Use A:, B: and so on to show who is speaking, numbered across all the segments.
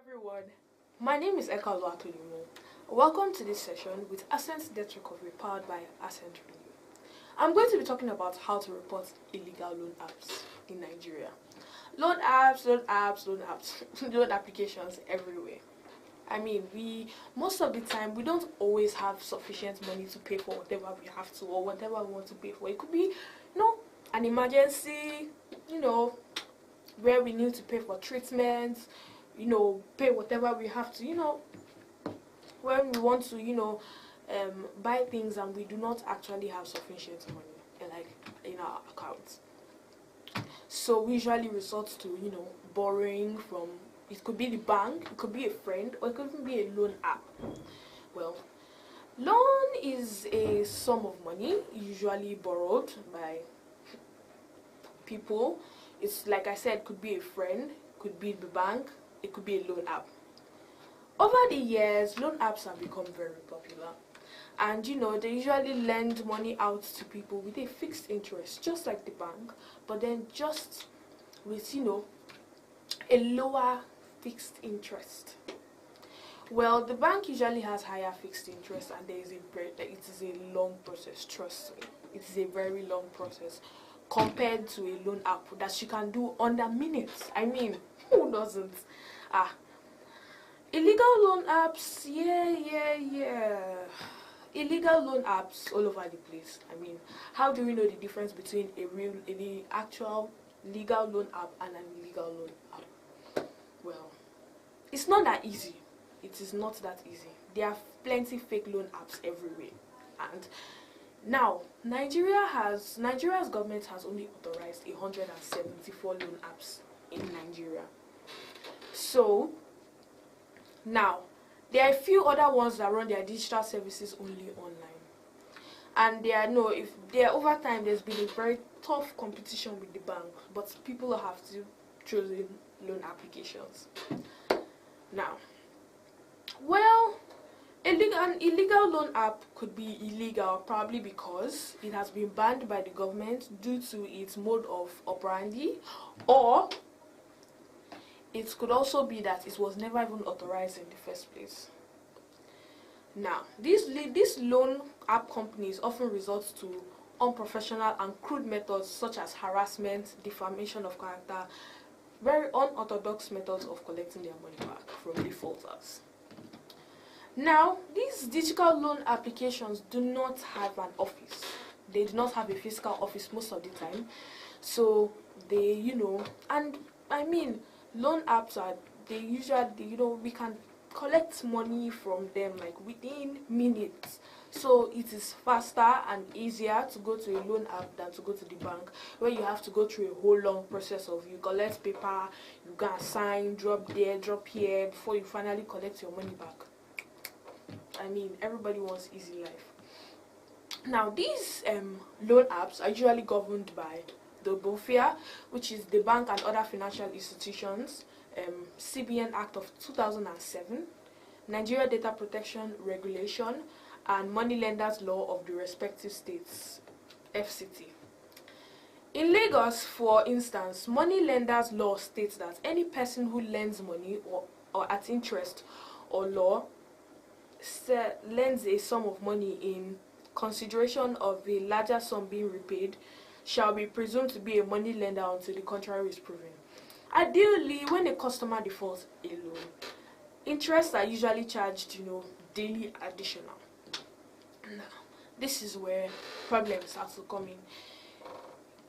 A: everyone, my name is Eka Oluwatolimo. Welcome to this session with Ascent Debt Recovery powered by Ascent Renew. I'm going to be talking about how to report illegal loan apps in Nigeria. Loan apps, loan applications everywhere. I mean, most of the time we don't always have sufficient money to pay for whatever we have to or whatever we want to pay for. It could be, an emergency, where we need to pay for treatments, pay whatever we have to, when we want to, buy things and we do not actually have sufficient money, like in our accounts. So we usually resort to, borrowing from, it could be the bank, it could be a friend, or it could even be a loan app. Well, loan is a sum of money usually borrowed by people. It's like I said, could be a friend, could be the bank, it could be a loan app. Over the years, loan apps have become very popular. And they usually lend money out to people with a fixed interest, just like the bank, but then just with, a lower fixed interest. Well, the bank usually has higher fixed interest, and it is a long process, trust me. It is a very long process compared to a loan app that you can do under minutes. I mean, who doesn't? Illegal loan apps, yeah. Illegal loan apps all over the place. I mean, how do we know the difference between the actual legal loan app and an illegal loan app? Well, it's not that easy. It is not that easy. There are plenty fake loan apps everywhere. And now, Nigeria's government has only authorized 174 loan apps in Nigeria. So, now, there are a few other ones that run their digital services only online. And over time, there's been a very tough competition with the bank, but people have to choose loan applications. Now, well, an illegal loan app could be illegal probably because it has been banned by the government due to its mode of operandi, or it could also be that it was never even authorized in the first place. Now, these loan app companies often resort to unprofessional and crude methods such as harassment, defamation of character, very unorthodox methods of collecting their money back from defaulters. Now, these digital loan applications do not have an office. They do not have a physical office most of the time. So they, and I mean, loan apps they usually, we can collect money from them like within minutes. So it is faster and easier to go to a loan app than to go to the bank, where you have to go through a whole long process of you collect paper, you go and sign, drop there, drop here, before you finally collect your money back. I mean, everybody wants easy life. Now, these loan apps are usually governed by the BOFIA, which is the Bank and Other Financial Institutions, CBN Act of 2007, Nigeria Data Protection Regulation, and Money Lenders Law of the respective states, FCT. In Lagos, for instance, Money Lenders Law states that any person who lends money or at interest or law lends a sum of money in consideration of a larger sum being repaid shall be presumed to be a money lender until the contrary is proven. Ideally, when a customer defaults a loan, interests are usually charged, daily additional. Now, this is where problems start to come in.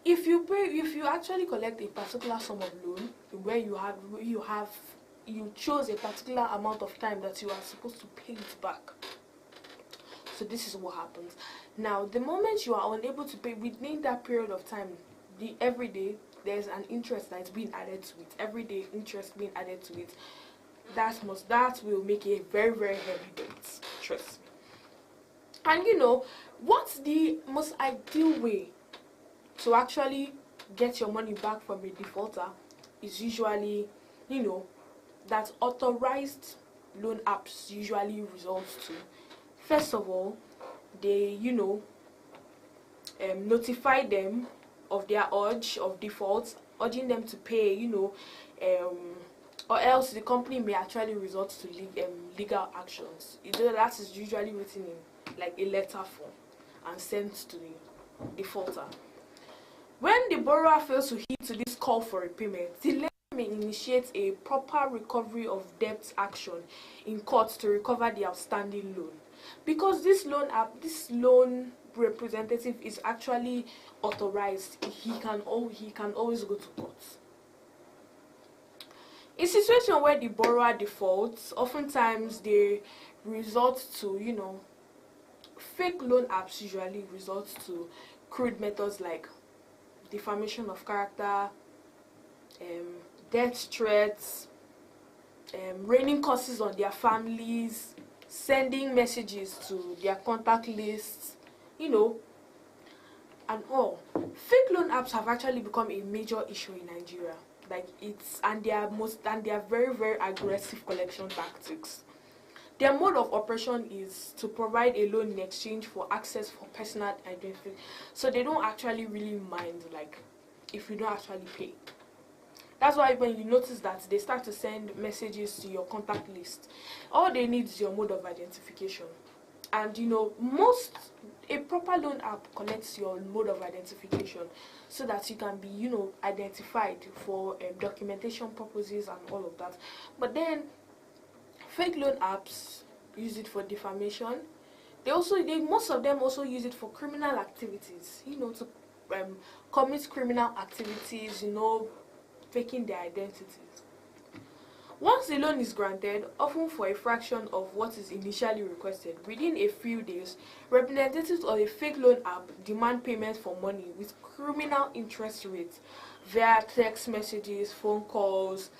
A: If you actually collect a particular sum of loan, where you chose a particular amount of time that you are supposed to pay it back. So this is what happens. Now, the moment you are unable to pay within that period of time, every day there's an interest that's being added to it. Every day interest being added to it. That will make a very, very heavy debt. Trust me. And what's the most ideal way to actually get your money back from a defaulter is usually, that authorized loan apps usually result to. First of all, they, notify them of their urge of default, urging them to pay, or else the company may actually resort to legal actions. That is usually written in like a letter form and sent to the defaulter. When the borrower fails to heed to this call for repayment, the lender may initiate a proper recovery of debt action in court to recover the outstanding loan. Because this loan representative is actually authorized, he can always go to court. In situation where the borrower defaults, oftentimes they resort to, fake loan apps usually resort to crude methods like defamation of character, death threats, raining curses on their families, sending messages to their contact lists, and all. Fake loan apps have actually become a major issue in Nigeria. They are very, very aggressive collection tactics. Their mode of operation is to provide a loan in exchange for access for personal identity. So they don't actually really mind if you don't actually pay. That's why when you notice that they start to send messages to your contact list, all they need is your mode of identification. And a proper loan app collects your mode of identification so that you can be identified for documentation purposes and all of that. But then fake loan apps use it for defamation. Most of them also use it for criminal activities, to commit criminal activities, faking their identities. Once the loan is granted, often for a fraction of what is initially requested, within a few days, representatives of a fake loan app demand payment for money with criminal interest rates via text messages, phone calls,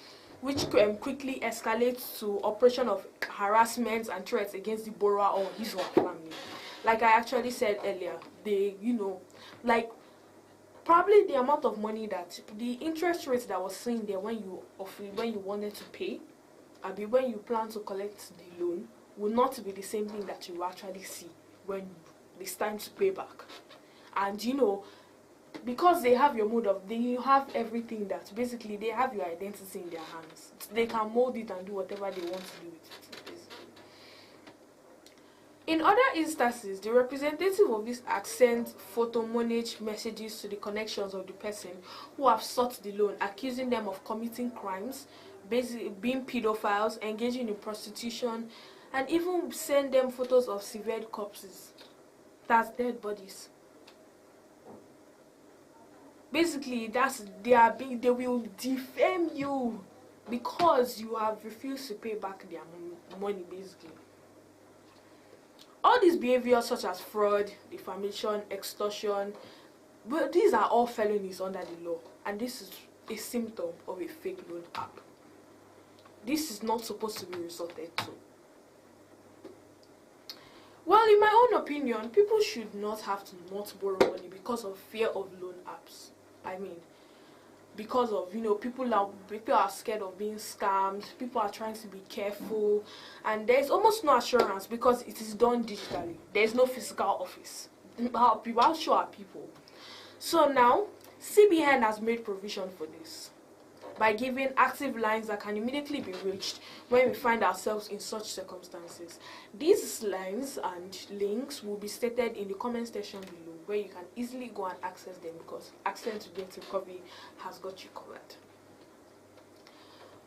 A: which quickly escalates to operation of harassment and threats against the borrower or his or her family. Like I actually said earlier, probably the amount of money that the interest rate that was seen there when you wanted to pay, when you plan to collect the loan, will not be the same thing that you actually see when it's time to pay back. And because they have your you have everything, that basically they have your identity in their hands. They can mold it and do whatever they want to do with it, basically. In other instances, the representative of this act sends photo-montage messages to the connections of the person who have sought the loan, accusing them of committing crimes, basically being pedophiles, engaging in prostitution, and even send them photos of severed corpses. That's dead bodies. Basically, they will defame you because you have refused to pay back their money, basically. All these behaviors such as fraud, defamation, extortion, but these are all felonies under the law, and this is a symptom of a fake loan app. This is not supposed to be resorted to. Well, in my own opinion, people should not have to not borrow money because of fear of loan apps. Because of people are scared of being scammed, people are trying to be careful, and there's almost no assurance because it is done digitally. There's no physical office. How sure are people? So now CBN has made provision for this by giving active lines that can immediately be reached when we find ourselves in such circumstances. These lines and links will be stated in the comment section below, where you can easily go and access them, because Access to Debt Recovery has got you covered.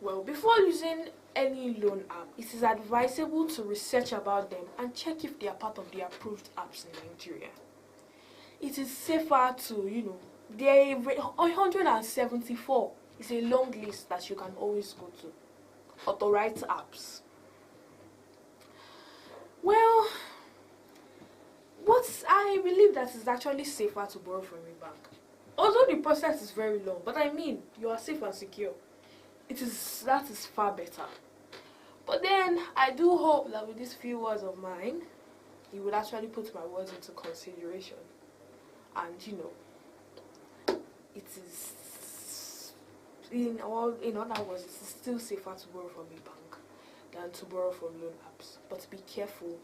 A: Well, before using any loan app, it is advisable to research about them and check if they are part of the approved apps in Nigeria. It is safer to, there are 174. It's a long list that you can always go to. Authorized apps. Well, I believe that it's actually safer to borrow from a bank. Although the process is very long, but you are safe and secure. That is far better. But then I do hope that with these few words of mine, you would actually put my words into consideration. And it is, in other words, it is still safer to borrow from a bank than to borrow from loan apps. But be careful